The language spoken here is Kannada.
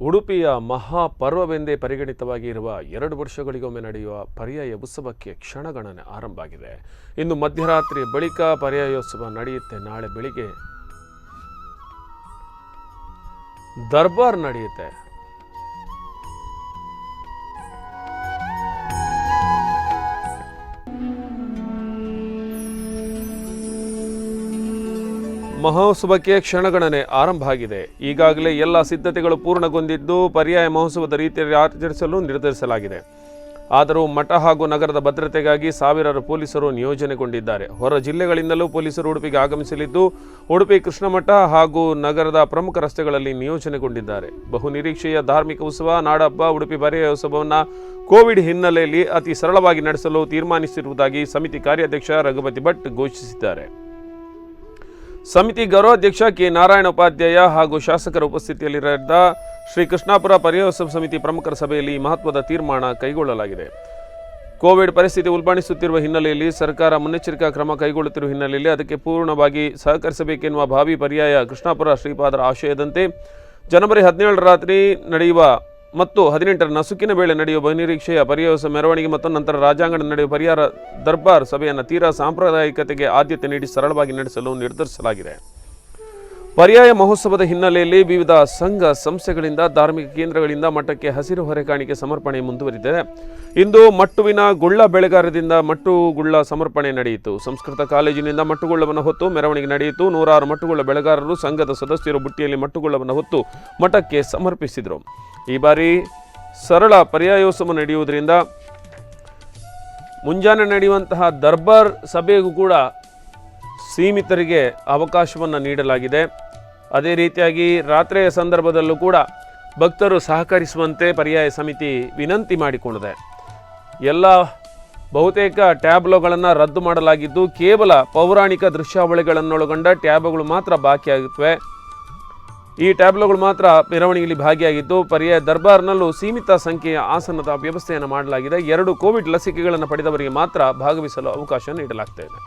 ಉಡುಪಿಯ ಮಹಾಪರ್ವವೆಂದೇ ಪರಿಗಣಿತವಾಗಿರುವ 2 ವರ್ಷಗಳಿಗೊಮ್ಮೆ ನಡೆಯುವ ಪರ್ಯಾಯ ಉತ್ಸವಕ್ಕೆ ಕ್ಷಣಗಣನೆ ಆರಂಭ ಆಗಿದೆ. ಇಂದು ಮಧ್ಯರಾತ್ರಿ ಬಳಿಕ ಪರ್ಯಾಯೋತ್ಸವ ನಡೆಯುತ್ತೆ. ನಾಳೆ ಬೆಳಿಗ್ಗೆ ದರ್ಬಾರ್ ನಡೆಯುತ್ತೆ. ಮಹೋತ್ಸವಕ್ಕೆ ಕ್ಷಣಗಣನೆ ಆರಂಭ ಆಗಿದೆ. ಈಗಾಗಲೇ ಎಲ್ಲ ಸಿದ್ಧತೆಗಳು ಪೂರ್ಣಗೊಂಡಿದ್ದು ಪರ್ಯಾಯ ಮಹೋತ್ಸವದ ರೀತಿಯಲ್ಲಿ ಆಚರಿಸಲು ನಿರ್ಧರಿಸಲಾಗಿದೆ. ಆದರೂ ಮಠ ಹಾಗೂ ನಗರದ ಭದ್ರತೆಗಾಗಿ ಸಾವಿರಾರು ಪೊಲೀಸರು ನಿಯೋಜನೆಗೊಂಡಿದ್ದಾರೆ. ಹೊರ ಜಿಲ್ಲೆಗಳಿಂದಲೂ ಪೊಲೀಸರು ಉಡುಪಿಗೆ ಆಗಮಿಸಲಿದ್ದು ಉಡುಪಿ ಕೃಷ್ಣ ಮಠ ಹಾಗೂ ನಗರದ ಪ್ರಮುಖ ರಸ್ತೆಗಳಲ್ಲಿ ನಿಯೋಜನೆಗೊಂಡಿದ್ದಾರೆ. ಬಹು ನಿರೀಕ್ಷೆಯ ಧಾರ್ಮಿಕ ಉತ್ಸವ ನಾಡಹಬ್ಬ ಉಡುಪಿ ಪರ್ಯಾಯೋತ್ಸವವನ್ನು ಕೋವಿಡ್ ಹಿನ್ನೆಲೆಯಲ್ಲಿ ಅತಿ ಸರಳವಾಗಿ ನಡೆಸಲು ತೀರ್ಮಾನಿಸಿರುವುದಾಗಿ ಸಮಿತಿ ಕಾರ್ಯಾಧ್ಯಕ್ಷ ರಘುಪತಿ ಭಟ್ ಘೋಷಿಸಿದ್ದಾರೆ. ಸಮಿತಿ ಗೌರವಾಧ್ಯಕ್ಷ ಕೆ ನಾರಾಯಣ ಉಪಾಧ್ಯಾಯ ಹಾಗೂ ಶಾಸಕರ ಉಪಸ್ಥಿತಿಯಲ್ಲಿದ್ದ ಶ್ರೀ ಕೃಷ್ಣಾಪುರ ಪರ್ಯಾಯೋತ್ಸವ ಸಮಿತಿ ಪ್ರಮುಖರ ಸಭೆಯಲ್ಲಿ ಮಹತ್ವದ ತೀರ್ಮಾನ ಕೈಗೊಳ್ಳಲಾಗಿದೆ. ಕೋವಿಡ್ ಪರಿಸ್ಥಿತಿ ಉಲ್ಬಣಿಸುತ್ತಿರುವ ಹಿನ್ನೆಲೆಯಲ್ಲಿ ಸರ್ಕಾರ ಮುನ್ನೆಚ್ಚರಿಕಾ ಕ್ರಮ ಕೈಗೊಳ್ಳುತ್ತಿರುವ ಹಿನ್ನೆಲೆಯಲ್ಲಿ ಅದಕ್ಕೆ ಪೂರ್ಣವಾಗಿ ಸಹಕರಿಸಬೇಕೆನ್ನುವ ಭಾವಿ ಪರ್ಯಾಯ ಕೃಷ್ಣಾಪುರ ಶ್ರೀಪಾದರ ಆಶಯದಂತೆ ಜನವರಿ 17 ರಾತ್ರಿ ನಡೆಯುವ ಮತ್ತು 18 ನಸುಕಿನ ವೇಳೆ ನಡೆಯುವ ಬಹುನಿರೀಕ್ಷೆಯ ಪರ್ಯಾಯೋತ್ಸವ ಮೆರವಣಿಗೆ ಮತ್ತು ನಂತರ ರಾಜಾಂಗಣ ನಡೆಯುವ ಪರ್ಯಾಯ ದರ್ಬಾರ್ ಸಭೆಯನ್ನು ತೀರಾ ಸಾಂಪ್ರದಾಯಿಕತೆಗೆ ಆದ್ಯತೆ ನೀಡಿ ಸರಳವಾಗಿ ನಡೆಸಲು ನಿರ್ಧರಿಸಲಾಗಿದೆ. ಪರ್ಯಾಯ ಮಹೋತ್ಸವದ ಹಿನ್ನೆಲೆಯಲ್ಲಿ ವಿವಿಧ ಸಂಘ ಸಂಸ್ಥೆಗಳಿಂದ ಧಾರ್ಮಿಕ ಕೇಂದ್ರಗಳಿಂದ ಮಠಕ್ಕೆ ಹಸಿರು ಹೊರೆಕಾಣಿಕೆ ಸಮರ್ಪಣೆ ಮುಂದುವರಿದಿದೆ. ಇಂದು ಮಟ್ಟುವಿನ ಗುಳ್ಳ ಬೆಳೆಗಾರದಿಂದ ಮಟ್ಟುಗುಳ್ಳ ಸಮರ್ಪಣೆ ನಡೆಯಿತು. ಸಂಸ್ಕೃತ ಕಾಲೇಜಿನಿಂದ ಮಟ್ಟುಗುಳ್ಳವನ್ನು ಹೊತ್ತು ಮೆರವಣಿಗೆ ನಡೆಯಿತು. 100 ಮಟ್ಟುಗುಳ್ಳ ಬೆಳೆಗಾರರು ಸಂಘದ ಸದಸ್ಯರು ಬುಟ್ಟಿಯಲ್ಲಿ ಮಟ್ಟುಗುಳ್ಳವನ್ನು ಹೊತ್ತು ಮಠಕ್ಕೆ ಸಮರ್ಪಿಸಿದರು. ಈ ಬಾರಿ ಸರಳ ಪರ್ಯಾಯೋತ್ಸವ ನಡೆಯುವುದರಿಂದ ಮುಂಜಾನೆ ನಡೆಯುವಂತಹ ದರ್ಬಾರ್ ಸಭೆಗೂ ಕೂಡ ಸೀಮಿತರಿಗೆ ಅವಕಾಶವನ್ನು ನೀಡಲಾಗಿದೆ. ಅದೇ ರೀತಿಯಾಗಿ ರಾತ್ರಿಯ ಸಂದರ್ಭದಲ್ಲೂ ಕೂಡ ಭಕ್ತರು ಸಹಕರಿಸುವಂತೆ ಪರ್ಯಾಯ ಸಮಿತಿ ವಿನಂತಿ ಮಾಡಿಕೊಂಡಿದೆ. ಎಲ್ಲ ಬಹುತೇಕ ಟ್ಯಾಬ್ಲೋಗಳನ್ನು ರದ್ದು ಮಾಡಲಾಗಿದ್ದು ಕೇವಲ ಪೌರಾಣಿಕ ದೃಶ್ಯಾವಳಿಗಳನ್ನೊಳಗೊಂಡ ಟ್ಯಾಬ್ಗಳು ಮಾತ್ರ ಬಾಕಿಯಾಗುತ್ತವೆ. ಈ ಟ್ಯಾಬ್ಲೋಗಳು ಮಾತ್ರ ಮೆರವಣಿಗೆಯಲ್ಲಿ ಭಾಗಿಯಾಗಿದ್ದು ಪರ್ಯಾಯ ದರ್ಬಾರ್ನಲ್ಲೂ ಸೀಮಿತ ಸಂಖ್ಯೆಯ ಆಸನದ ವ್ಯವಸ್ಥೆಯನ್ನು ಮಾಡಲಾಗಿದೆ. 2 ಕೋವಿಡ್ ಲಸಿಕೆಗಳನ್ನು ಪಡೆದವರಿಗೆ ಮಾತ್ರ ಭಾಗವಹಿಸಲು ಅವಕಾಶ ನೀಡಲಾಗ್ತಾ ಇದೆ.